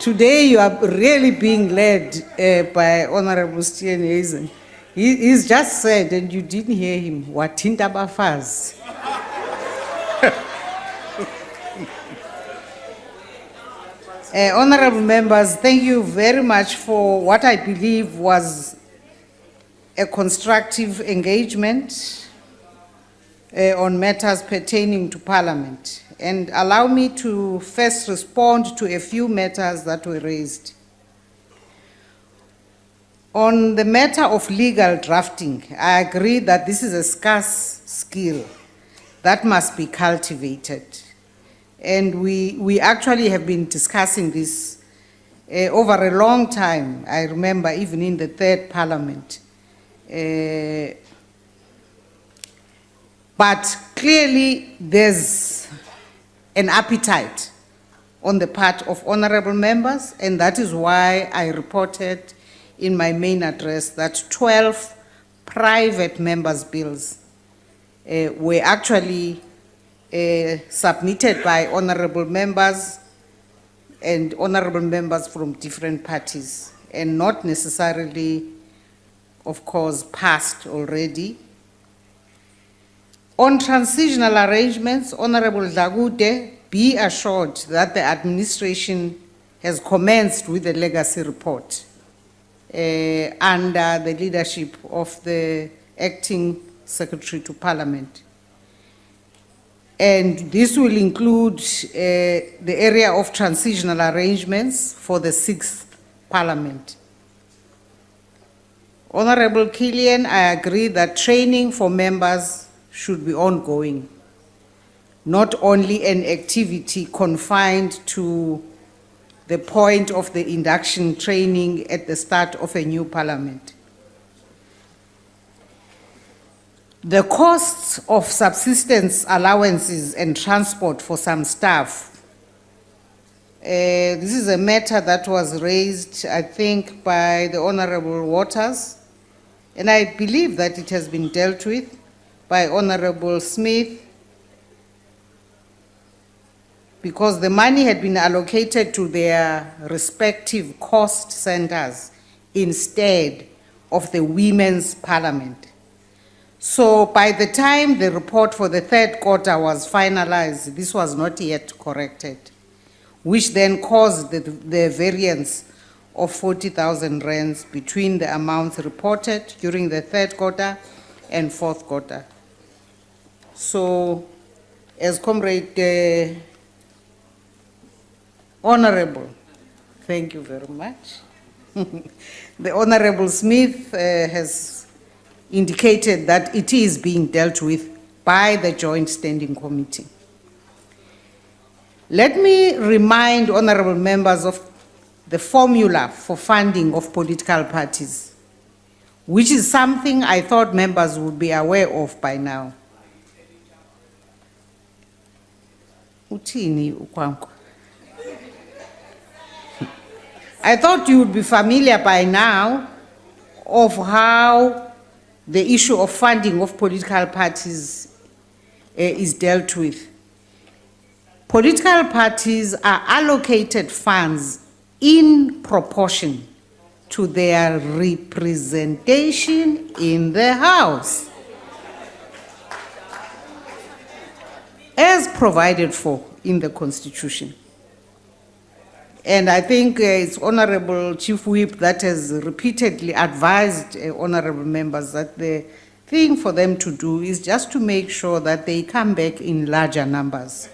today you are really being led by Honorable Stian Hazen. He's just said, and you didn't hear him, Watinta Bafaz. Honorable members, thank you very much for what I believe was a constructive engagement on matters pertaining to Parliament. And allow me to first respond to a few matters that were raised. On the matter of legal drafting, I agree that this is a scarce skill that must be cultivated. And we actually have been discussing this over a long time. I remember even in the third Parliament. But clearly there's an appetite on the part of honorable members, and that is why I reported in my main address that 12 private members' bills were actually submitted by honorable members and honorable members from different parties, and not necessarily, of course, passed already. On transitional arrangements, Honorable Dlagude, be assured that the administration has commenced with the legacy report under the leadership of the acting Secretary to Parliament. And this will include the area of transitional arrangements for the 6th Parliament. Honorable Killian, I agree that training for members should be ongoing, not only an activity confined to the point of the induction training at the start of a new Parliament. The costs of subsistence allowances and transport for some staff. This is a matter that was raised, I think, by the Honorable Waters, and I believe that it has been dealt with by Honorable Smith, because the money had been allocated to their respective cost centers instead of the Women's Parliament. So by the time the report for the 3rd quarter was finalized, this was not yet corrected, which then caused the variance of 40,000 rands between the amounts reported during the 3rd quarter and 4th quarter. So, as Comrade Honorable, thank you very much. The Honorable Smith has indicated that it is being dealt with by the Joint Standing Committee. Let me remind honorable members of the formula for funding of political parties, which is something I thought members would be aware of by now. I thought you would be familiar by now of how the issue of funding of political parties is dealt with. Political parties are allocated funds in proportion to their representation in the House, as provided for in the Constitution. And I think it's Honorable Chief Whip that has repeatedly advised honorable members that the thing for them to do is just to make sure that they come back in larger numbers.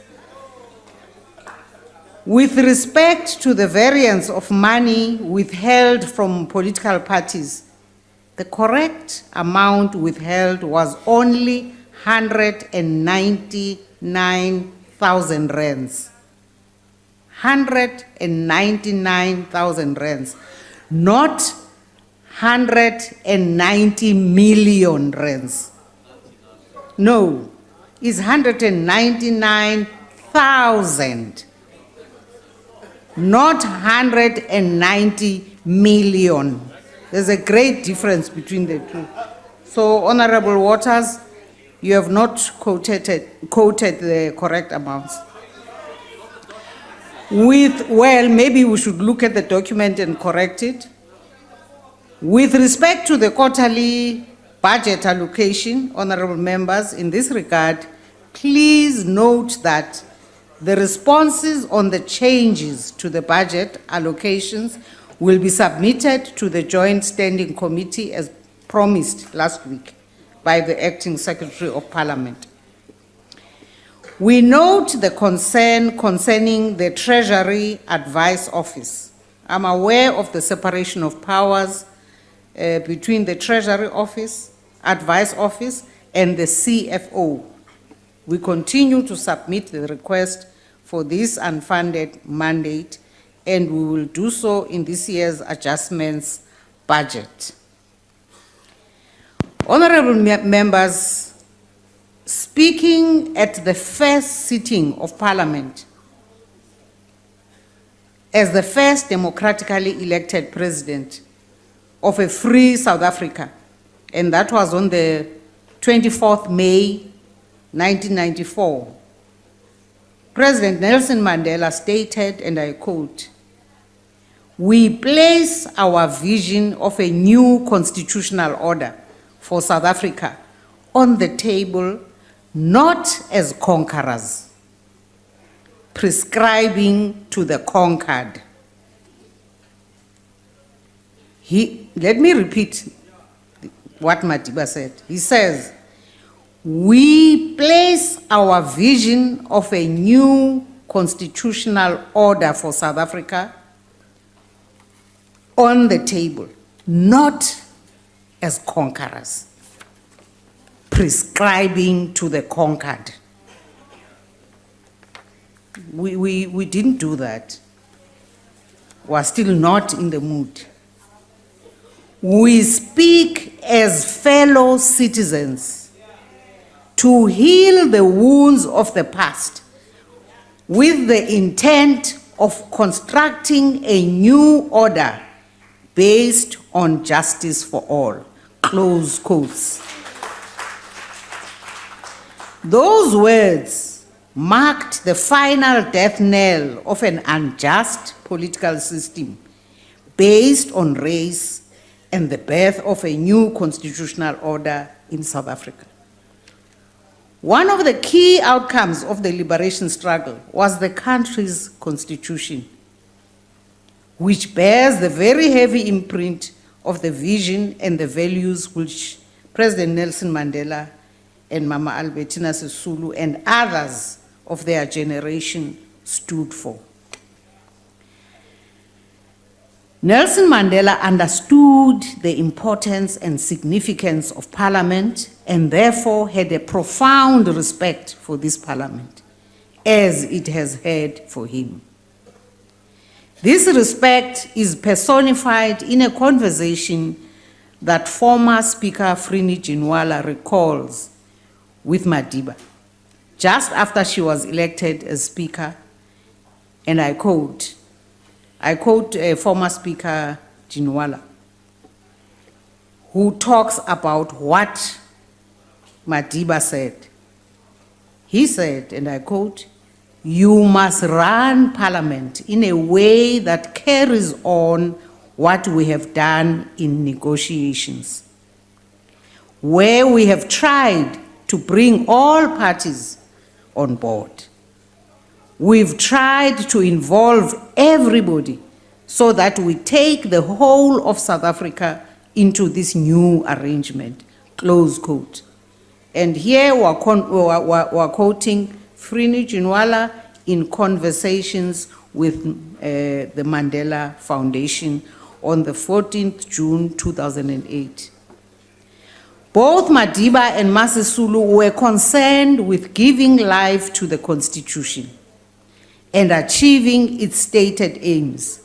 With respect to the variance of money withheld from political parties, the correct amount withheld was only 199,000 rands. 199,000 rands, not 190 million rands. No, it's 199,000, not 190 million. There's a great difference between the two. So, Honorable Waters, you have not quoted the correct amounts. well, maybe we should look at the document and correct it. With respect to the quarterly budget allocation, honorable members, in this regard, please note that the responses on the changes to the budget allocations will be submitted to the Joint Standing Committee as promised last week by the Acting Secretary of Parliament. We note the concern concerning the Treasury Advice Office. I'm aware of the separation of powers between the Treasury Advice Office and the CFO. We continue to submit the request for this unfunded mandate, and we will do so in this year's adjustments budget. Honorable members, speaking at the first sitting of Parliament as the first democratically elected president of a free South Africa, and that was on the 24th May 1994, President Nelson Mandela stated, and I quote, "We place our vision of a new constitutional order for South Africa on the table not as conquerors, prescribing to the conquered." Let me repeat what Madiba said. He says, "We place our vision of a new constitutional order for South Africa on the table, not as conquerors, prescribing to the conquered." We didn't do that. We're still not in the mood. We speak as fellow citizens to heal the wounds of the past with the intent of constructing a new order based on justice for all. Close quotes. Those words marked the final death knell of an unjust political system based on race and the birth of a new constitutional order in South Africa. One of the key outcomes of the liberation struggle was the country's constitution, which bears the very heavy imprint of the vision and the values which President Nelson Mandela and Mama Albertina Sisulu and others of their generation stood for. Nelson Mandela understood the importance and significance of Parliament and therefore had a profound respect for this Parliament, as it has had for him. This respect is personified in a conversation that former Speaker Frini Jinwala recalls with Madiba just after she was elected as Speaker, and I quote former Speaker Jinwala, who talks about what Madiba said. He said, and I quote, "You must run Parliament in a way that carries on what we have done in negotiations, where we have tried to bring all parties on board. We've tried to involve everybody so that we take the whole of South Africa into this new arrangement." Close quote. And here we're quoting Frini Jinwala in conversations with the Mandela Foundation on the 14th June 2008. Both Madiba and Masisulu were concerned with giving life to the Constitution and achieving its stated aims.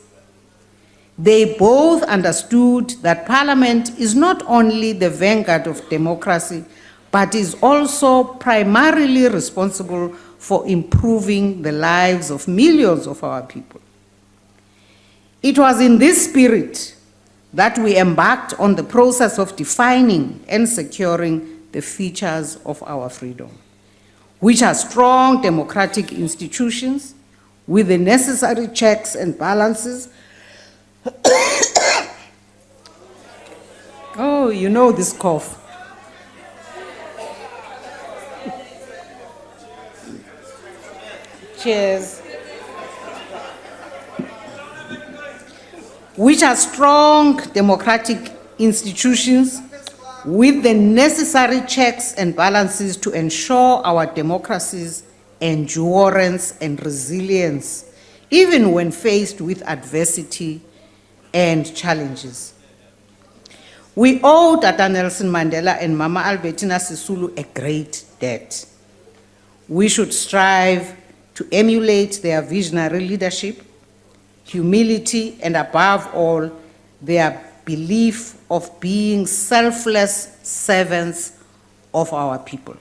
They both understood that Parliament is not only the vanguard of democracy, but is also primarily responsible for improving the lives of millions of our people. It was in this spirit that we embarked on the process of defining and securing the features of our freedom, which are strong democratic institutions, with the necessary checks and balances. Oh, you know this cough. Cheers. Which are strong democratic institutions with the necessary checks and balances to ensure our democracy's endurance and resilience, even when faced with adversity and challenges. We owe Tata Nelson Mandela and Mama Albertina Sisulu a great debt. We should strive to emulate their visionary leadership, humility, and above all, their belief of being selfless servants of our people.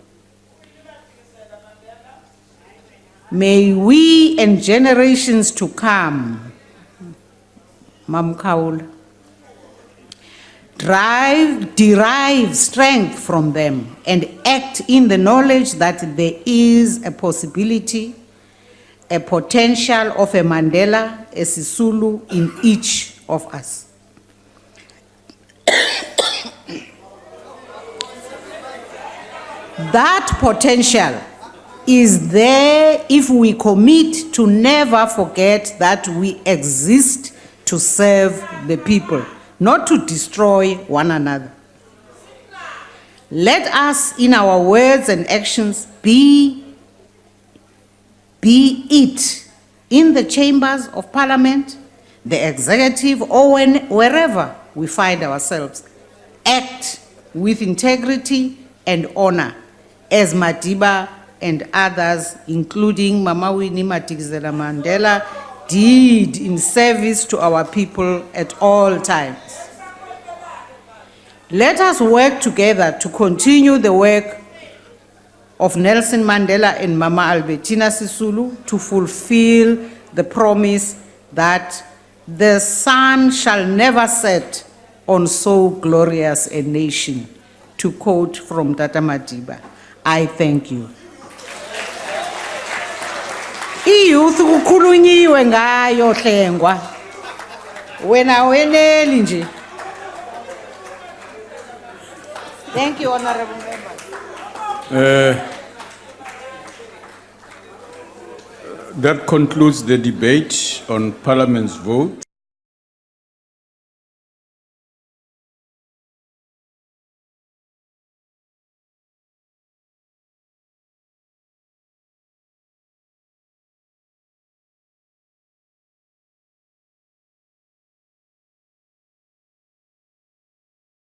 May we and generations to come, Mam Kaul, derive strength from them and act in the knowledge that there is a possibility, a potential of a Mandela, a Sisulu in each of us. That potential is there if we commit to never forget that we exist to serve the people, not to destroy one another. Let us, in our words and actions, be it in the chambers of parliament, the executive, or wherever we find ourselves, act with integrity and honor, as Madiba and others, including Mama Winnie Madikizela Mandela, did in service to our people at all times. Let us work together to continue the work of Nelson Mandela and Mama Albertina Sisulu to fulfill the promise that the sun shall never set on so glorious a nation, to quote from Tata Madiba. I thank you. Iyouth kukhulunyiwe ngayo hlengwa. Wena weneli nje. Thank you, honorable members. That concludes the debate on Parliament's vote.